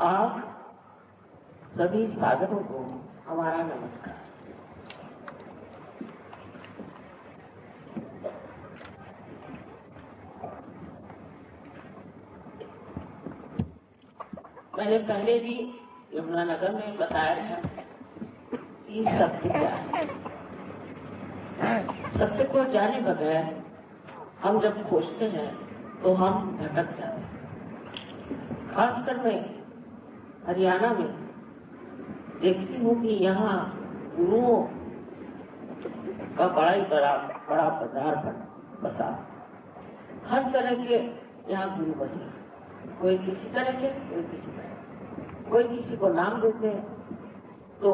आप सभी साधकों को हमारा नमस्कार। मैंने पहले भी यमुनानगर में बताया था कि सत्य क्या है। सत्य को जाने बगैर हम जब खोजते हैं तो हम भटक जाते हैं। खासकर मैं हरियाणा में देखती हूँ कि यहाँ गुरुओं का बड़ा बाजार बसा। हर तरह के यहाँ गुरु बसे, कोई किसी तरह के, कोई किसी तरह। कोई किसी को नाम देते हैं तो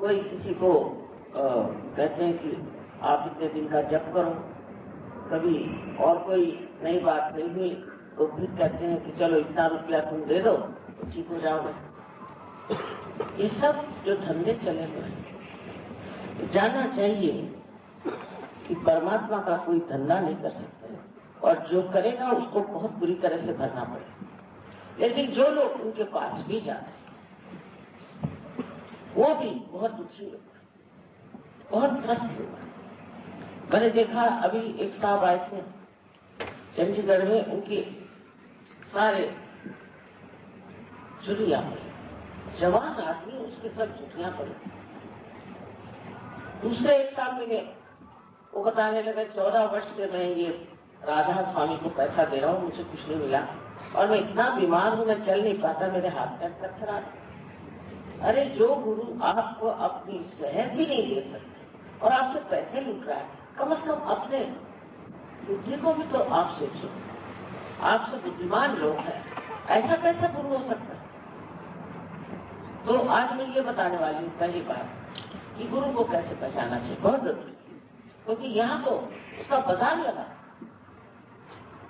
कोई किसी को कहते हैं कि आप इतने दिन का जप करो। कभी और कोई नई बात नहीं हुई तो फिर कहते हैं कि चलो इतना रुपया तुम दे दो तो ठीक हो जाओगे। ये सब जो धंधे चले हुए हैं, जानना चाहिए कि परमात्मा का कोई धंधा नहीं कर सकते और जो करेगा उसको बहुत बुरी तरह से भरना पड़ेगा। लेकिन जो लोग उनके पास भी जाते हैं वो भी बहुत दुखी होगा, बहुत त्रस्त होगा। मैंने देखा अभी एक साहब आए थे चंडीगढ़ में, उनके सारे चुरिया पड़े, जवान आदमी उसके सब चुटियां पड़ी। दूसरे एक साहब मिले, वो बताने लगे 14 वर्ष से मैं ये राधा स्वामी को पैसा दे रहा हूँ, मुझे कुछ नहीं मिला और मैं इतना बीमार हूँ, मैं चल नहीं पाता, मेरे हाथ पैर थरथरा। अरे जो गुरु आपको अपनी सेहत भी नहीं दे सकते और आपसे पैसे लूट रहा है, कम से कम अपने बुद्धि को भी तो आप सोचो। आपसे बुद्धिमान लोग हैं, ऐसा कैसा गुरु हो सकता है? तो आज मैं ये बताने वाली हूँ पहली बात कि गुरु को कैसे पहचानना चाहिए, बहुत जरूरी है। क्योंकि यहाँ तो उसका बाजार लगा।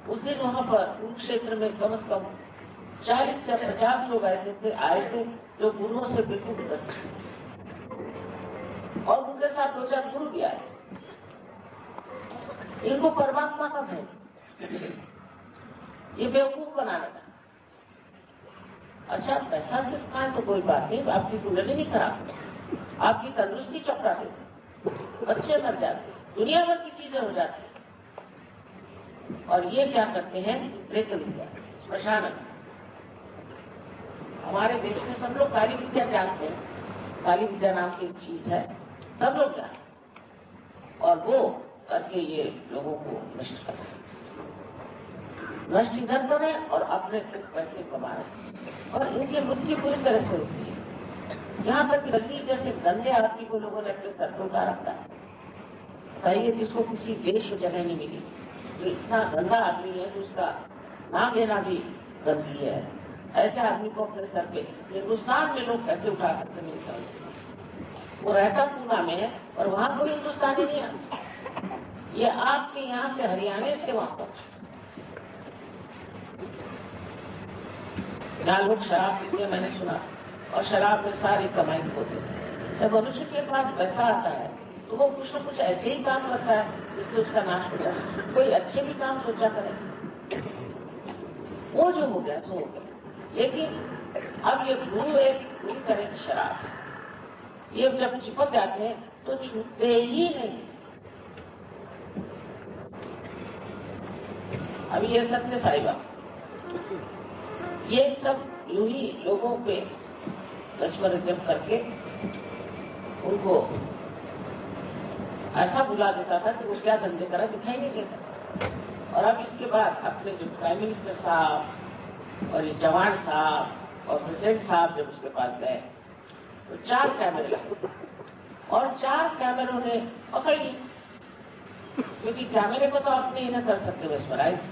उस दिन वहां पर कुरुक्षेत्र में कम से कम 40 से 50 लोग ऐसे थे आए थे जो गुरुओं से बिल्कुल ग्रस्त थे और उनके साथ 2-4 गुरु भी आए। इनको परमात्मा का भय, ये बेवकूफ बना लगा। अच्छा पैसा सिर्फ खाए तो कोई बात नहीं, आपकी कुंडली नहीं खराब, आपकी तंदुरुस्ती चकरा देती, बच्चे मर जाते, दुनिया भर की चीजें हो जाती। और ये क्या करते हैं, प्रेत विद्या, श्मशान। हमारे देश में सब लोग काली विद्या जानते हैं, काली विद्या नाम की एक चीज है, सब लोग जानते हैं और वो करके ये लोगों को नष्ट कर रहे हैं, नष्ट इधर कर रहे हैं और अपने पैसे कमा रहे हैं और इनकी मृत्यु पूरी तरह से होती है। यहाँ तक गलती जैसे गंदे आदमी को लोगों ने अपने सर पर उतार रखा है, कहिए जिसको किसी देश में जगह नहीं मिली, जो इतना गंदा आदमी है तो उसका नाम लेना भी गंदगी है। ऐसे आदमी को अपने सर पे हिंदुस्तान में लोग कैसे उठा सकते मेरे साथ? वो रहता पूना में है और वहां कोई हिंदुस्तानी नहीं आता। ये आपके यहाँ से हरियाणा से वहां पर जहाँ लोग शराब पीते हैं, मैंने सुना, और शराब में सारी कमाई होती है। जब मनुष्य के पास पैसा आता है तो वो कुछ न कुछ ऐसे ही काम करता है जिससे उसका नाश हो जाए। कोई अच्छे भी काम सोचा करे, वो जो हो गया सो हो गया। लेकिन अब ये गुरु एक पूरी तरह की शराब है, ये जब चिपक जाते हैं तो छूटते ही नहीं। अभी ये सत्य साई बाबा, ये सब यूं ही लोगों पे रस्म करके उनको ऐसा बुला देता था कि वो क्या धंधे करा दिखाई नहीं देता। और अब इसके बाद अपने जो प्राइम मिनिस्टर साहब और ये जवान साहब और प्रेसिडेंट साहब जब उसके पास गए तो 4 कैमरे लगे और 4 कैमरों ने पकड़ ली, क्योंकि कैमरे को तो आप नहीं ना कर सकते mesmerize,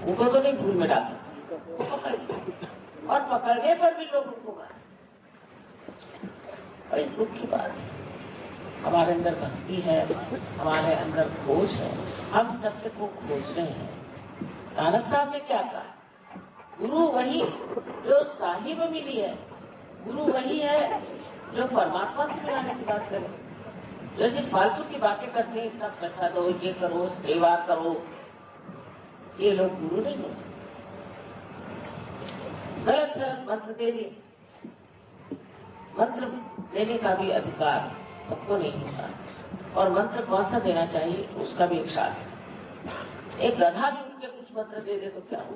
उनको तो नहीं भूल में डाल सकते, पकड़ लिया और पकड़ने पर भी लोग उनको मारे। और इस दुख की बात है, हमारे अंदर भक्ति है, हमारे अंदर खोज है, हम सत्य को खोज रहे हैं। नानक साहब ने क्या कहा, गुरु वही जो साहिब मिली है, गुरु वही है जो परमात्मा से मिलाने की बात करे। जैसे फालतू की बातें करते हैं, इतना पैसा दो, ये करो, सेवा करो, ये लोग गुरु नहीं हो सकते। गलत मंत्र दे दिए। मंत्र देने का भी अधिकार सबको नहीं होता, और मंत्र कौन सा देना चाहिए उसका भी एक शास्त्र है। एक गधा भी उठ के कुछ मंत्र दे दे तो क्या हो।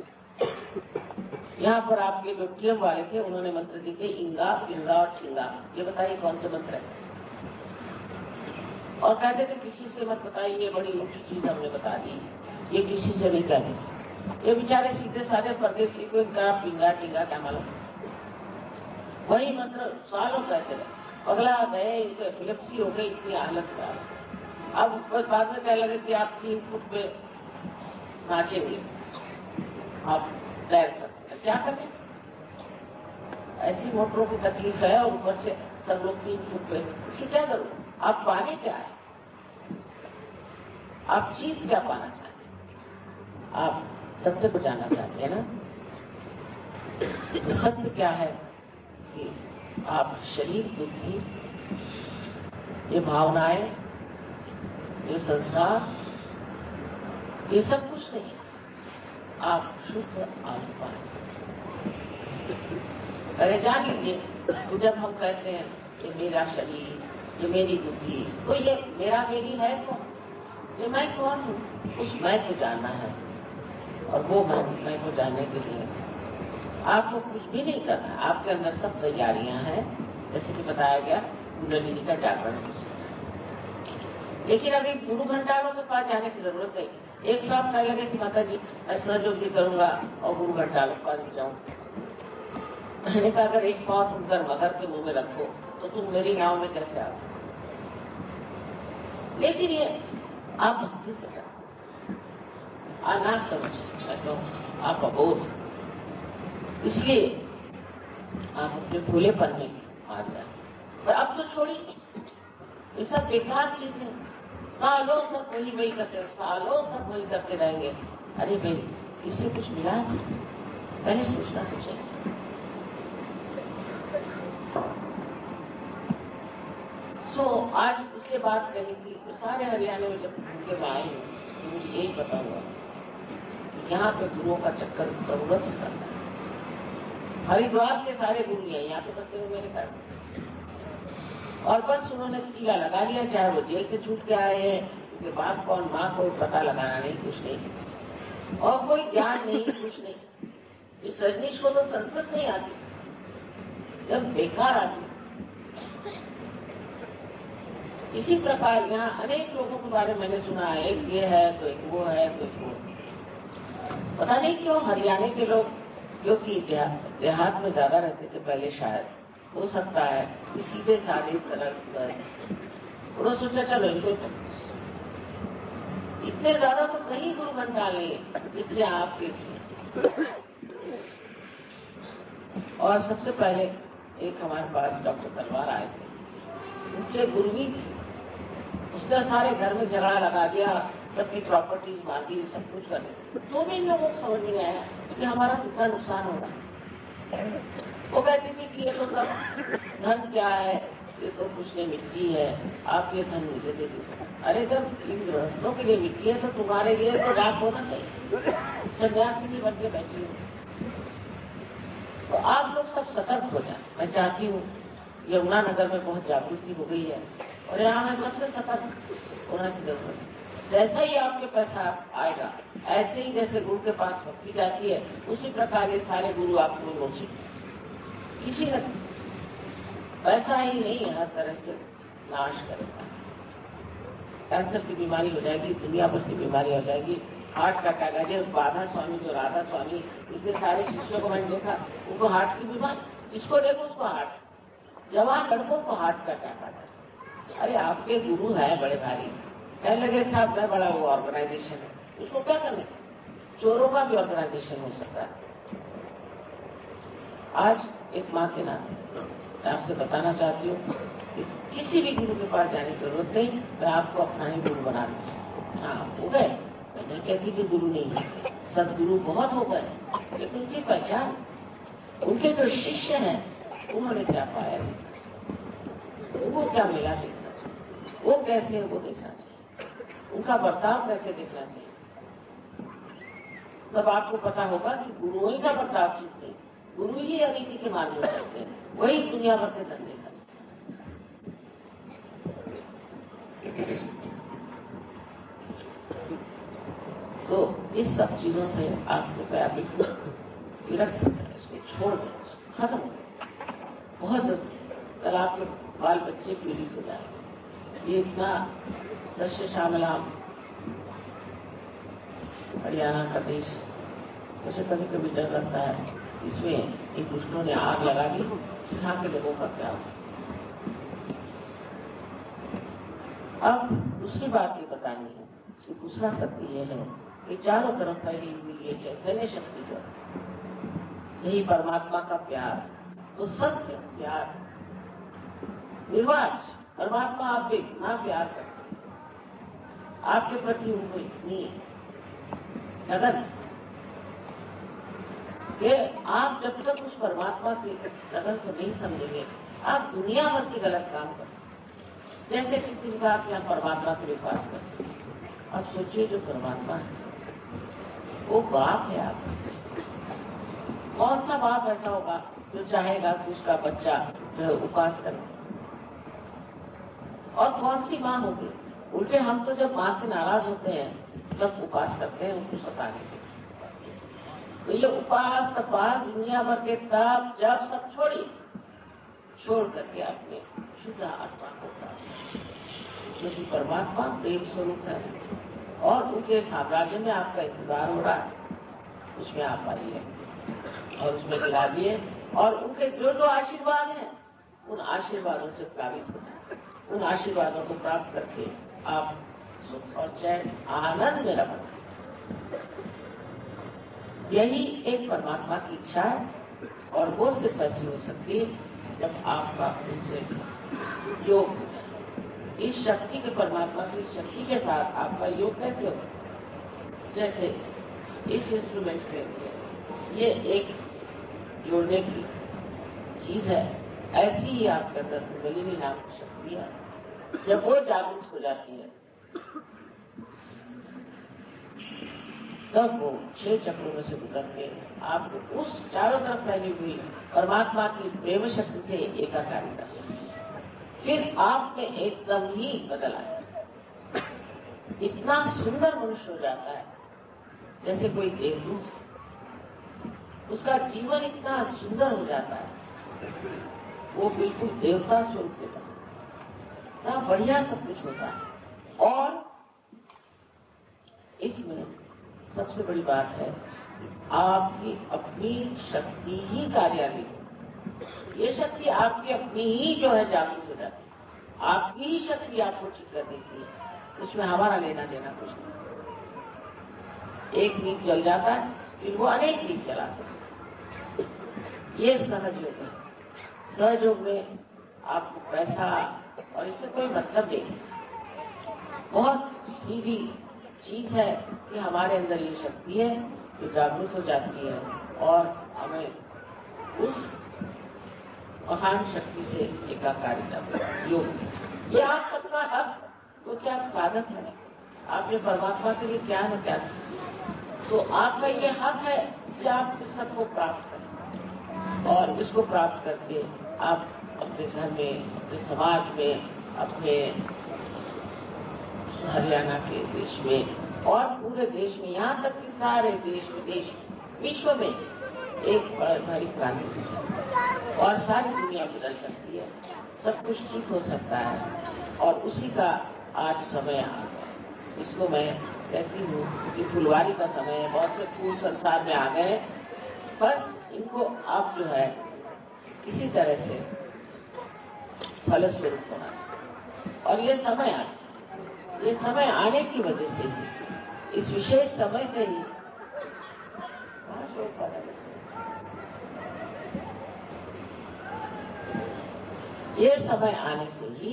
यहाँ पर आपके जो टीएम वाले थे उन्होंने मंत्र दिए इंगा, पिंगा और ठिंगा। ये बताइए कौन से मंत्र है। और कहते थे किसी से मत बताइए, ये बड़ी ऊंची चीज हमने बता दी, ये किसी से नहीं कहते। ये बेचारे सीधे साधे परदेसी को इनका पिंगा टिंगा क्या मालूम। वही मंत्र सालों कहते रहे, अगला गए, इनको एपिलेप्सी हो गई, इतनी हालत खराब। अब बाद में कह लगे कि आप 3 फुट पे नाचेंगे, आप तैर सकते हैं, क्या करें। ऐसी मोटरों की तकलीफ है और ऊपर से सब लोग 3 फुट पे, इसकी क्या जरूरत। आप पाने क्या है, आप चीज क्या पाना चाहते हैं, आप सत्य को जानना चाहते हैं ना। तो सत्य क्या है कि आप शरीर, बुद्धि, ये भावनाएं, ये संस्कार, ये सब कुछ नहीं है, आप शुद्ध आत्मा है। अरे जान लीजिए, जब हम कहते हैं कि मेरा शरीर, ये मेरी बुद्धि, तो ये मेरा मेरी है कौन, ये मैं कौन हूँ, उस मैं को जानना है। और वो मैं को जानने के लिए आपको कुछ भी नहीं करना है, आपके अंदर सब तैयारियां हैं, जैसे कि बताया गया कुंडलिनी का जागरण। लेकिन अभी गुरु घंटालों के पास जाने की जरूरत नहीं। एक साथ कहने लगे कि माता जी मैं सहयोग भी करूंगा और गुरु घंटालों के पास भी जाऊँ। मैंने कहा अगर एक पाँव तुम कर मगर के मुंह में रखो तो तुम मेरी नाव में कैसे आओ। लेकिन ये आप भक्ति से सकते, ना समझ, तो आप अबोध, इसलिए आप अपने भूलेपन में मार जाए। पर अब तो छोड़िए, ये सब बेकार चीज है। सालों तक वही करते, सालों तक वही करते रहेंगे। अरे भाई, इससे कुछ मिला है, पहले सोचना तो चाहिए। आज इसलिए बात करें कि सारे हरियाणा में जब घूमते में आए हैं तो मुझे यही पता हुआ कि यहाँ पे गुरुओं का चक्कर जरूरत से करना है। हरिद्वार के सारे गुरु हैं यहाँ पे बसे हुए मेरे घर से, और बस उन्होंने टीला लगा लिया, चाहे वो जेल से छूट के आए हैं, उनके बाप कौन माँ कोई पता लगाना नहीं, कुछ नहीं, और कोई ज्ञान नहीं, कुछ नहीं। इस रजनीश को तो संस्कृत नहीं आती, जब बेकार आती। इसी प्रकार यहाँ अनेक लोगों के बारे में मैंने सुना है, एक ये है तो एक वो है तो एक वो। पता नहीं क्यों हरियाणा के लोग, क्योंकि देहात में ज्यादा रहते थे पहले, शायद हो सकता है कि सीधे साधे सरल उन्होंने सोचा चलो इनको इतने ज्यादा तो कहीं गुरु बन डाले इतने आपके इसमें। और सबसे पहले एक हमारे पास डॉक्टर तलवार आए थे, उनके गुरु भी, उसने सारे घर में झगड़ा लगा दिया, सबकी प्रॉपर्टीज बांधी, सब कुछ कर दिया। तो भी इन लोगों को समझ में आया कि हमारा कितना नुकसान हो रहा है। वो कहती थी कि ये तो सब धन क्या है, ये तो कुछ नहीं, मिट्टी है, आप ये धन मुझे दे दीजिए। अरे जब इन गृहस्थों के लिए मिट्टी है तो तुम्हारे लिए तो राख होना चाहिए, सन्यासी भी बन के बैठी हूँ। तो आप लोग सब सतर्क हो जाए। मैं चाहती हूँ यमुना नगर में बहुत जागृति हो गई है और यहाँ में सबसे सतर्क होने की जरूरत है। जैसा ही आपके पैसा आएगा, ऐसे ही जैसे गुरु के पास भक्ति जाती है, उसी प्रकार ये सारे गुरु आपको नोचे। किसी न पैसा ही नहीं हर तरह से नाश करेगा। कैंसर की बीमारी हो जाएगी, दुनिया भर की बीमारी हो जाएगी, हार्ट का क्या जो बाधा स्वामी, जो राधा स्वामी, इसके सारे शिष्यों को मैंने देखा, उनको हार्ट की बीमारी, जिसको देखो उसको हार्ट, जवान लड़कों को हार्ट का क्या कहता है। अरे आपके गुरु है बड़े भारी, कहने लगे साहब मैं बड़ा वो ऑर्गेनाइजेशन है, उसको क्या करने, चोरों का भी ऑर्गेनाइजेशन हो सकता है। आज एक माँ के नाते मैं आपसे बताना चाहती हूँ कि किसी भी गुरु के पास जाने की जरूरत नहीं, मैं आपको अपना ही गुरु बना दूँ। हाँ हो गए, मैं नहीं कहती कि गुरु नहीं है, सदगुरु बहुत हो गए, लेकिन उनकी पहचान, उनके जो शिष्य हैं उन्होंने क्या पाया देखना, वो क्या मिला देखना चाहिए, वो कैसे है वो देखना चाहिए, उनका बर्ताव कैसे देखना चाहिए। तब आपको पता होगा कि गुरुओं ही का बर्ताव ठीक नहीं, गुरु ही ही अनीति के मार्ग में चलते हैं, वही दुनिया भर के धंधे करते हैं। तो इस सब चीजों से आपको क्या बिल्कुल विरक्त होना है, इसको छोड़ दें, खत्म हो गए। बहुत जरूरी, कल आपके बाल बच्चे पीड़ित हो जाए। ये इतना सस्य श्यामलाम हरियाणा का देश, उसे कभी कभी डर लगता है, इसमें एक दुष्टों ने आग लगा दी, यहाँ के लोगों का क्या हो। अब दूसरी बात ये बतानी है कि दूसरा सत्य ये है कि चारों तरफ फैली हुई ये चैतन्य शक्ति जो है, यही परमात्मा का प्यार। तो सत्य प्यार निर्वाच, परमात्मा आपसे इतना प्यार करते हैं, आपके प्रति उनको इतनी लगन कि आप जब तक उस परमात्मा की लगन को नहीं समझेंगे, आप दुनिया भर की गलत काम करते। जैसे किसी का आप यहाँ परमात्मा के विश्वास करते, आप सोचिए जो परमात्मा है वो बाप है आपका। कौन सा बाप ऐसा होगा जो चाहेगा कि उसका बच्चा जो है उपास करे? और कौन सी माँ होगी? उल्टे हम तो जब माँ से नाराज होते हैं तब उपास करते हैं उनको सताने के। तो ये उपास तपास दुनिया भर के तप जब सब छोड़िए, छोड़ करके अपने शुद्ध आत्मा को प्राप्त, जो कि परमात्मा प्रेम स्वरूप है और उनके साम्राज्य में आपका इंतजार हो रहा है, उसमें आप आइए और उसमें विराजिए और उनके जो जो आशीर्वाद हैं उन आशीर्वादों से प्लावित हो जाए। उन आशीर्वादों को प्राप्त करके आप सुख और चैन आनंद में रहो। यही एक परमात्मा की इच्छा है और वो सिर्फ ऐसी हो सकती है जब आपका उनसे योग हो जाए। इस शक्ति के परमात्मा की शक्ति के साथ आपका योग कैसे हो? जैसे इस इंस्ट्रूमेंट के लिए ये एक जोड़ने की चीज है, ऐसी ही आपके अंदर कुंडलिनी नाम की शक्ति है। जब वो जागृत हो जाती है तब वो 6 चक्रों में से गुजर के आपको उस चारों तरफ फैली हुई परमात्मा की प्रेम शक्ति से एकाकारी कर, फिर आप में एकदम ही बदल आए। इतना सुंदर मनुष्य हो जाता है जैसे कोई देवदूत, उसका जीवन इतना सुंदर हो जाता है, वो बिल्कुल देवता स्वरूप के बना, इतना बढ़िया सब कुछ होता है। और इसमें सबसे बड़ी बात है आपकी अपनी शक्ति ही कार्यान्वित है। ये शक्ति आपकी अपनी ही जो है जागृत हो जाती है, आपकी ही शक्ति आपको ठीक कर देती है, उसमें हमारा लेना देना कुछ नहीं। एक दीप जल जाता है फिर वो अनेक दीप जला सकते। ये सहज योग है। सहज योग में आपको पैसा और इससे कोई मतलब नहीं, बहुत सीधी चीज है कि हमारे अंदर ये शक्ति है जो जागृत हो जाती है और हमें उस महान शक्ति से एकाकारिता योग। ये आप सबका हक, तो क्या साधक है, आप ये परमात्मा के लिए क्या न क्या, तो आपका ये हक है कि आप इस सबको प्राप्त करें और इसको प्राप्त करके आप अपने घर में, अपने समाज में, अपने हरियाणा के देश में और पूरे देश में, यहाँ तक कि सारे देश विदेश विश्व में एक बड़ी क्रांति और सारी दुनिया बदल सकती है, सब कुछ ठीक हो सकता है। और उसी का आज समय आ गया। इसको मैं कहती हूँ कि फुलवारी का समय है, बहुत से फूल संसार में आ गए, बस इनको आप जो है किसी तरह से फलस्वरूप होना चाहिए। और ये समय आ, ये समय आने की वजह से ही, इस विशेष समय से ही ये समय आने से ही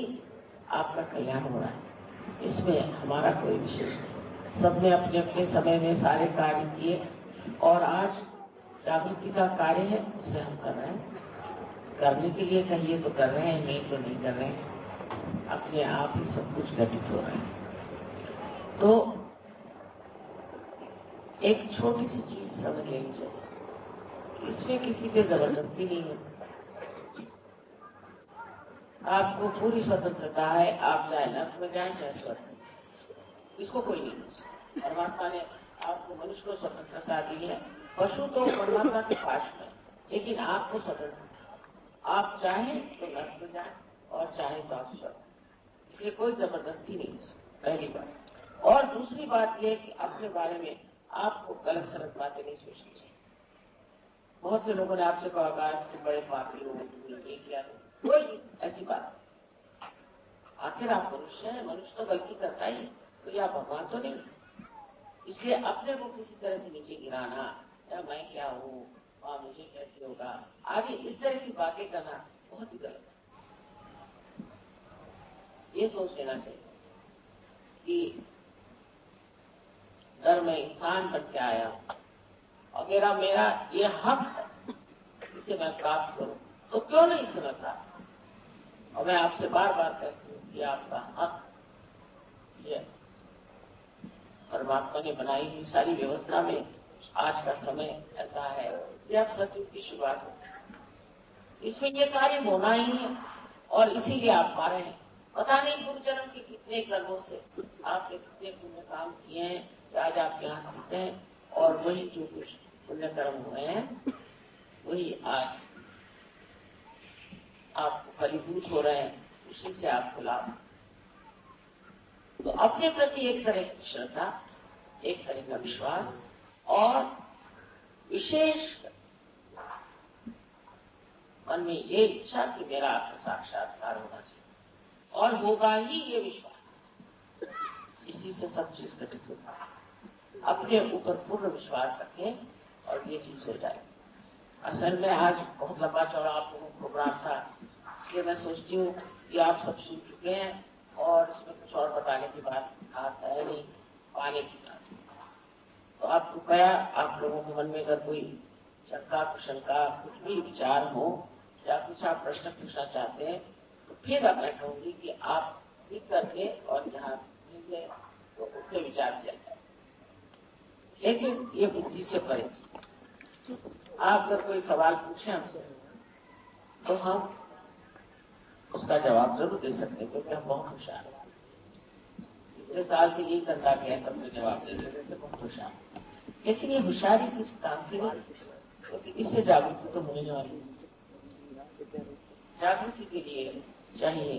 आपका कल्याण हो रहा है। इसमें हमारा कोई विशेष नहीं, सबने अपने अपने समय में सारे कार्य किए और आज जागृति का कार्य है, उसे हम कर रहे हैं। करने के लिए कहिए तो कर रहे हैं, नहीं तो नहीं कर रहे हैं, अपने आप ही सब कुछ घटित हो रहा है। तो एक छोटी सी चीज समझ लेनी चाहिए इसमें किसी पे जबरदस्ती नहीं हो सकता। आपको पूरी स्वतंत्रता है, आप चाहे नर्क में जाए चाहे स्वर्ग में, इसको कोई नहीं पूछ सकता। परमात्मा ने आपको मनुष्य को स्वतंत्रता दी है। पशु तो परमात्मा के पास में, लेकिन आपको स्वतंत्रता, आप चाहें तो नर्क में जाए और चाहे तो आप स्वर्ग, इसलिए कोई जबरदस्ती नहीं हो सकती, पहली बात। और दूसरी बात यह कि अपने बारे में आपको गलत सलत बातें नहीं सोचनी चाहिए। बहुत से लोगों ने आपसे कहा कि बड़े पापी हो, तुमने ये किया, कोई ऐसी बात नहीं। आखिर आप मनुष्य हैं, मनुष्य तो गलती करता ही, तो आप भगवान तो नहीं। इसलिए अपने को किसी तरह से नीचे गिराना या मैं क्या हूँ और मुझे कैसे होगा आगे इस तरह की बातें करना बहुत ही गलत है। ये सोच लेना चाहिए कि अगर मैं इंसान बन के आया अगर मेरा ये हक है इसे मैं प्राप्त करूं तो क्यों नहीं इसे मैं प्राप्त। और मैं आपसे बार बार कहती हूँ कि आपका हक ये परमात्मा ने बनाई हुई सारी व्यवस्था में आज का समय ऐसा है कि आप सतयुग की शुरुआत हो, इसमें ये कार्य होना ही है और इसीलिए आप पा रहे हैं। पता नहीं पूर्व जन्म के कितने कर्मों से आपने कितने पुण्य काम किए हैं कि आज आप यहाँ स्थित हैं और वही जो कुछ पुण्य कर्म हुए हैं वही आज आपको फलीभूत हो रहे हैं, उसी से आपको लाभ। तो अपने प्रति एक तरह की श्रद्धा, एक तरह का विश्वास और विशेष मन में ये इच्छा कि मेरा आत्म साक्षात्कार होना चाहिए और होगा ही ये विश्वास, इसी से सब चीज घटित होता है। अपने ऊपर पूर्ण विश्वास रखें और ये चीज हो जाएगी। असल में आज बहुत लंबा चौड़ा आप लोगों को प्रोग्राम था, इसलिए मैं सोचती हूँ कि आप सब सुन चुके हैं और इसमें कुछ और बताने की बात खास है नहीं, पाने की बात। तो आपको क्या आप लोगों के मन में अगर कोई शंका कुशंका कुछ भी विचार हो या कुछ आप प्रश्न पूछना चाहते हैं तो फिर अब मैं कहूंगी कि आप लिख करके और यहाँ मिले तो उससे विचार किया जाए, लेकिन ये बुद्धि से परे। आप अगर कोई सवाल पूछे हमसे तो हम उसका जवाब जरूर दे सकते हैं, क्योंकि हम बहुत होशियार हैं। इतने साल से यही धंधा किया, सबको जवाब दे देते थे, बहुत होशियार। लेकिन ये होशियारी किस काम से नहीं, क्योंकि इससे जागृति तो होने वाली। जागृति के लिए चाहिए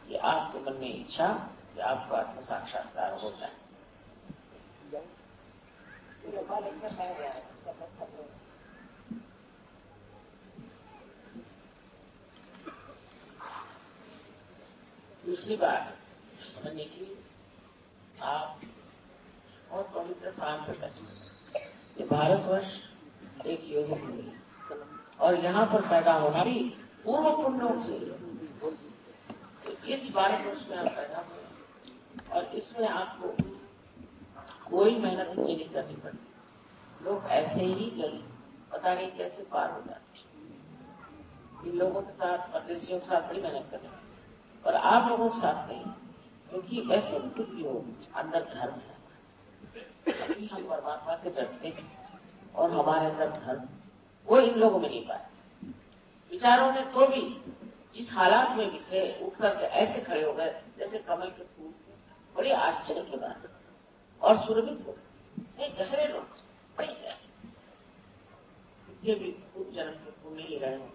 कि आपके मन में इच्छा कि आपका आत्म साक्षात्कार हो जाए। दूसरी बात समझने की, आप बहुत पवित्र स्थान पर बैठे। ये भारतवर्ष एक योगी भूमि है और यहाँ पर पैदा होना भी पूर्व पुण्यों से। तो इस भारतवर्ष में आप पैदा हुए और इसमें आपको कोई मेहनत मुझे नहीं करनी पड़ती। लोग ऐसे ही चल पता नहीं कैसे पार हो जाते। इन लोगों के साथ परदेशियों के साथ बड़ी मेहनत करनी और आप लोगों के साथ नहीं, क्योंकि ऐसे कुछ भी हो अंदर धर्म है। अभी हम परमात्मा से डरते हैं और हमारे अंदर धर्म वो इन लोगों में नहीं पाए। विचारों ने तो भी जिस हालात में दिखे उठ करके ऐसे खड़े हो गए जैसे कमल के फूल, बड़ी आश्चर्य की बात और सुरभित हो गए गहरे लोग, इतने भी पूर्व जन्म के फूल नहीं रहे हो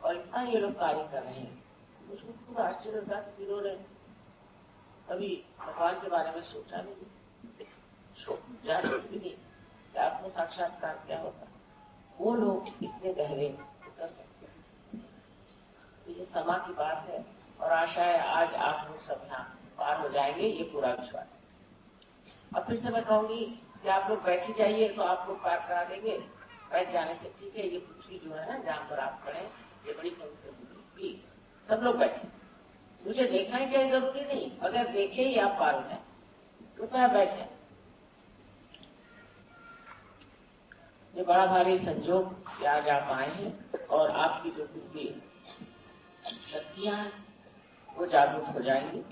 और इतना ये लोग कार्य कर रहे हैं। मुझको खूब आश्चर्य होता है कि जिन्होंने कभी भगवान के बारे में सोचा नहीं, भी नहीं, आत्म साक्षात्कार क्या होता, वो लोग इतने गहरे उतर सकते हैं। तो ये समा की बात है और आशा है आज आप लोग सब यहाँ पार हो जाएंगे, ये पूरा विश्वास है। अब फिर से मैं कहूंगी कि आप लोग बैठ ही जाइए तो आप लोग पार करा देंगे। बैठ जाने से ठीक है। ये पृथ्वी जो है ना जहाँ पर आप खड़े, ये बड़ी पवित्र पृथ्वी, सब लोग बैठे। मुझे देखना ही चाहिए जरूरी नहीं, अगर देखे ही आप पार हो जाए तो क्या बैठे। ये बड़ा भारी संजोग कि आज आप आए हैं और आपकी जो बुद्धि शक्तियां हैं वो जागरूक हो जाएंगी।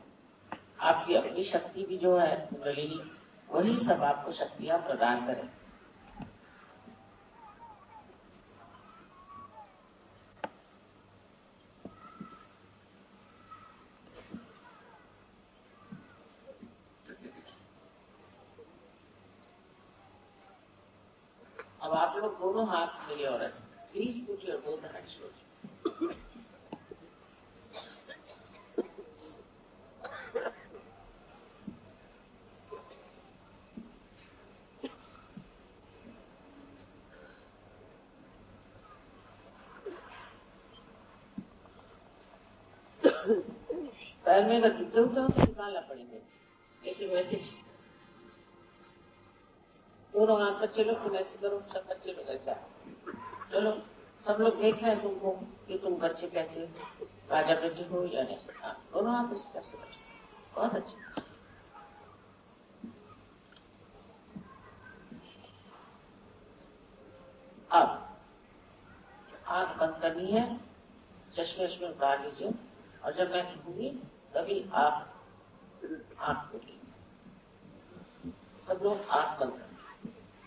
आपकी अपनी शक्ति भी जो है कुंडलिनी, वही सब आपको शक्तियां प्रदान करें। दोनों हाथ मेरे और ऐसे please put your both hands close. पैर में अगर जूते होते हो तो निकालना पड़ेंगे, लेकिन वैसे दोनों हाथ बच्चे लोग तुम ऐसे करो, सब बच्चे लोग ऐसा। चलो सब लोग देख रहे हैं तुमको कि तुम बच्चे कैसे राजा बेटे हो या नहीं। हाँ, दोनों हाथ इस तरह से, बहुत अच्छे। अब आंख बंद करनी है, चश्मे उसमें उतार लीजिए और जब मैं कहूंगी तभी आप आंख खोलिए। सब लोग आंख बंद करें,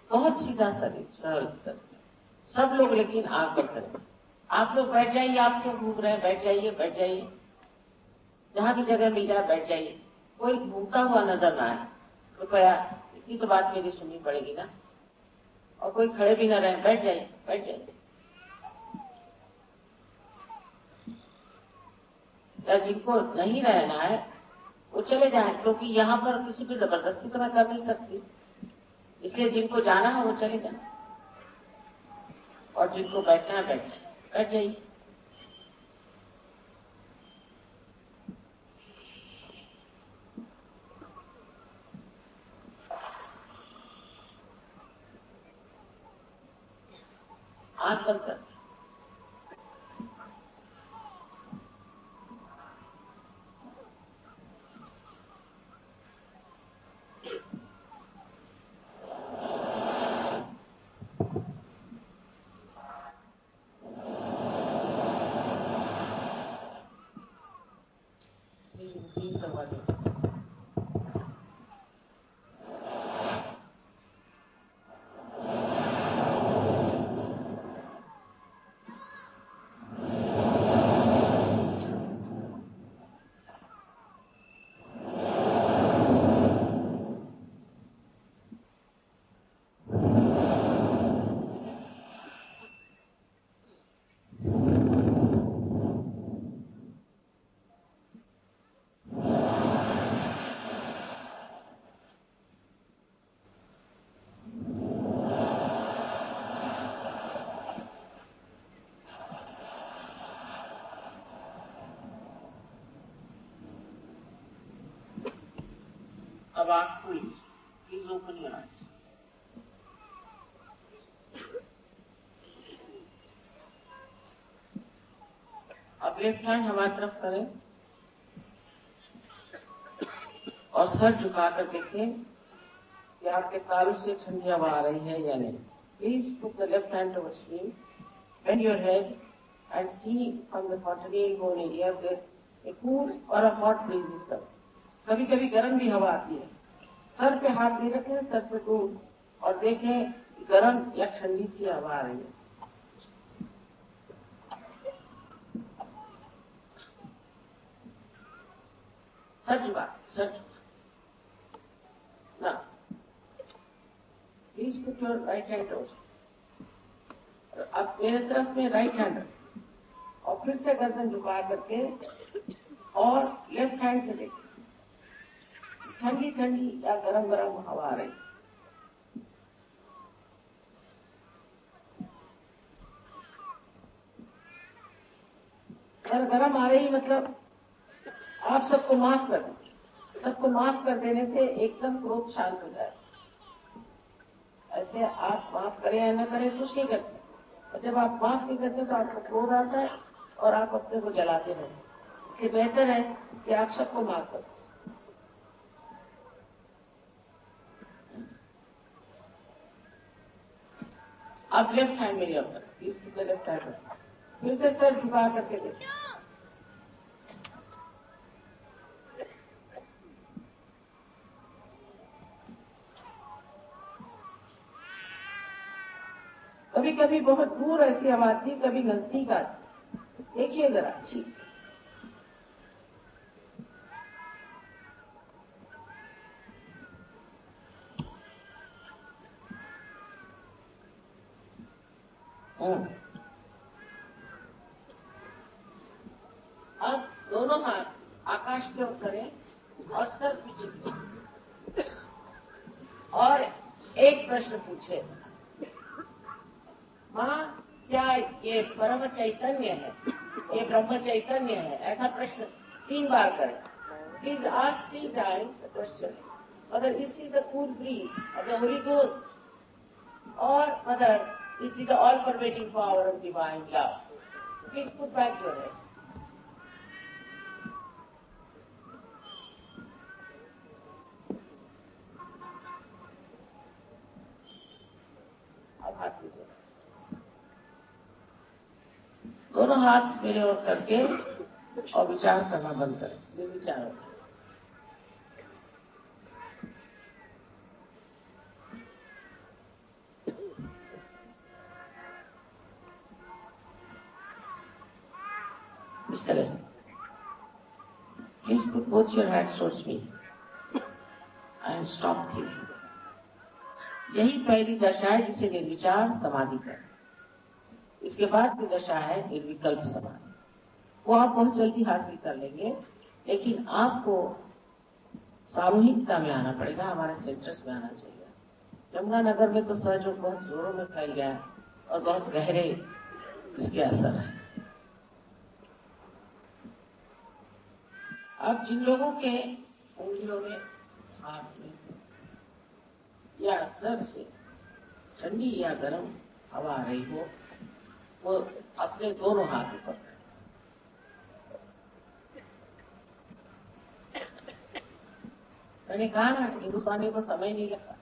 बहुत सीधा शरीर सरल कर सब लोग, लेकिन आंख बंद करें। आप लोग बैठ जाइए, आप लोग घूम रहे हैं, बैठ जाइए, बैठ जाइए, जहां भी जगह मिल जाए बैठ जाइए। कोई घूमता हुआ नजर ना आए कृपया, इतनी तो बात मेरी सुननी पड़ेगी ना। और कोई खड़े भी ना रहे, बैठ जाइए, बैठ जाइए। या जिनको नहीं रहना है वो चले जाएं, क्योंकि यहाँ पर किसी भी जबरदस्ती तो मैं कर नहीं सकती, इसलिए जिनको जाना है वो चले जाए और जिनको बैठना है बैठ जाइए। आंख बंद कर, करवा दो। अब आंख खोलिए, प्लीज ओपन योर आईज। अब लेफ्ट हैंड हमारी तरफ करें और सर झुका कर देखें कि आपके तालू से ठंडी हवा आ रही है या नहीं। Please put the left hand towards me, bend your head and see from the quadrant bone area there's a cool or a hot breeze is coming. कभी कभी गर्म भी हवा आती है। सर पे हाथ दे रखें, सर से दूर, और देखें गर्म या ठंडी सी हवा आ रही है। सर झुका, सर झुका ना। Please put your right hand towards. अब मेरे तरफ में राइट हैंड और फिर से गर्दन झुका करके और लेफ्ट हैंड से देखें ठंडी ठंडी या गरम गरम हवा आ रही। अगर गरम आ रही मतलब आप सबको माफ कर दें। सबको माफ कर देने से एकदम क्रोध शांत हो जाए। ऐसे आप माफ करें या न करें कुछ नहीं करते, और जब आप माफ नहीं करते तो आपको क्रोध आता है और आप अपने को जलाते हैं। इसलिए बेहतर है कि आप सबको माफ करें। आप लेफ्ट हैंड मेरी अपना लेफ्ट हैंड फिर से सर झुका करके देखें। कभी कभी बहुत दूर ऐसी आवाज थी, कभी नजदीक आती। देखिए जरा ठीक से। अब दोनों हाथ आकाश की ओर करें और सर पीछे की ओर। और एक प्रश्न पूछे, मां क्या ये परम चैतन्य है, ये ब्रह्म चैतन्य है? ऐसा प्रश्न 3 बार करें। Please ask 3 times the question whether this is the cool breeze of the Holy Ghost or whether this is the all-pervading power of divine love. Please put back your head. अब हाथ लीजिए, दोनों हाथ मेरे ओर करके और विचार करना बंद करें। निर्विचार होगा। इस तरह से please put both your hands towards me and stop thinking. यही पहली दशा है जिसे निर्विचार समाधि कहते हैं। इसके बाद की दशा है निर्विकल्प समाधि। वो आप बहुत जल्दी हासिल कर लेंगे, लेकिन आपको सामूहिकता में आना पड़ेगा, हमारे सेंटर्स में आना चाहिए। यमुनानगर में तो सहयोग बहुत जोरों में फैल गया और बहुत गहरे इसके असर है। अब जिन लोगों के उंगलियों में, हाथ में या सर से ठंडी या गर्म हवा आ रही हो, वो अपने दोनों हाथ ऊपर करें। मैंने कहा ना, हिंदुस्तानी को समय नहीं लगता।